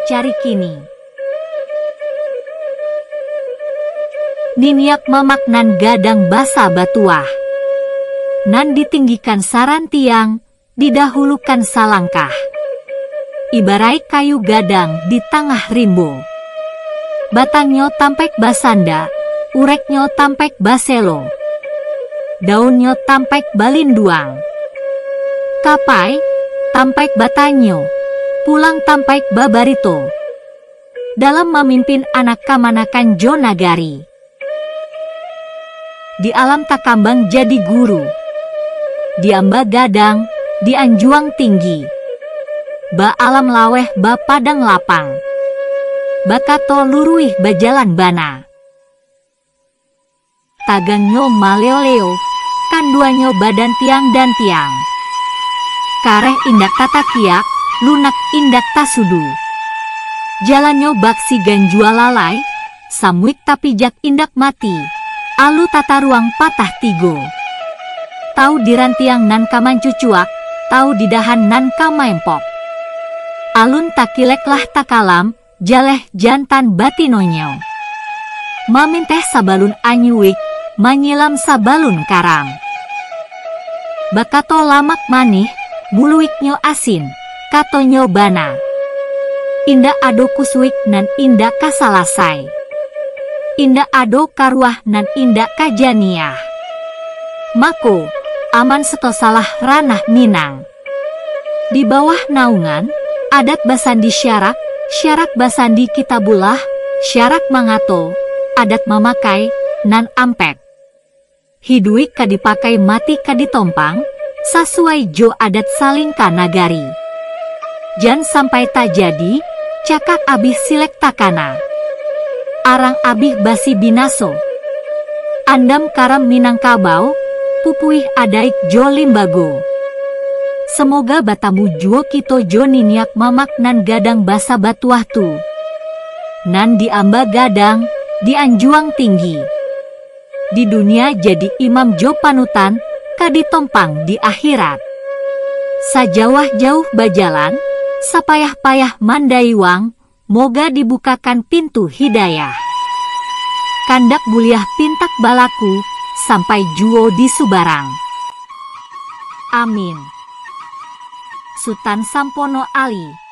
cari kini. Ninyak mamak nan gadang basa batuah. Nan ditinggikan saran tiang, didahulukan salangkah. Ibarai kayu gadang di tengah rimbo. Batangnya tampek basanda, ureknya tampek baselo. Daunnya tampek balinduang. Kapai, tampek batanyo, pulang tampek babarito. Dalam memimpin anak kamanakan Jo Nagari. Di alam takambang jadi guru. Di amba gadang, di anjuang tinggi. Ba alam laweh ba padang lapang. Bakato luruih bajalan bana. Tagangyo maleo-leo, kanduanyo badan tiang dan tiang. Kareh indak tatakiak, lunak indak tasudu. Jalanyo baksi ganjua lalai, samwik tapi jak indak mati. Alu tata ruang patah tigo. Tau dirantiang nan kaman cucuak, tau didahan nan kamempok. Alun takilek lah takalam, jaleh jantan batinonyo. Maminteh sabalun anyuwik, manyilam sabalun karam. Bakato lamak manih, buluiknyo asin, katonyo bana. Indah ado kuswik nan indah kasalasai. Indah ado karuah nan indah kajaniah. Mako, aman seto salah ranah Minang. Di bawah naungan, adat basandi syarak, syarak basandi kitabulah, syarak mangato, adat mamakai, nan ampek. Hiduik kadipakai mati kaditompang, sasuai jo adat salingka nagari. Jan sampai tak jadi, cakak abih silek takana. Arang abih basi binaso. Andam karam Minangkabau, pupuih adaik jo limbago. Semoga batamu juo kito jo ninyak mamak nan gadang basa batuah tu. Nan diamba gadang, di anjuang tinggi. Di dunia jadi imam jo panutan, kaditompang di akhirat. Sajawah jauh bajalan, sapayah-payah mandaiwang, moga dibukakan pintu hidayah. Kandak buliah pintak balaku, sampai juo di Subarang. Amin. Sutan Sampono Ali.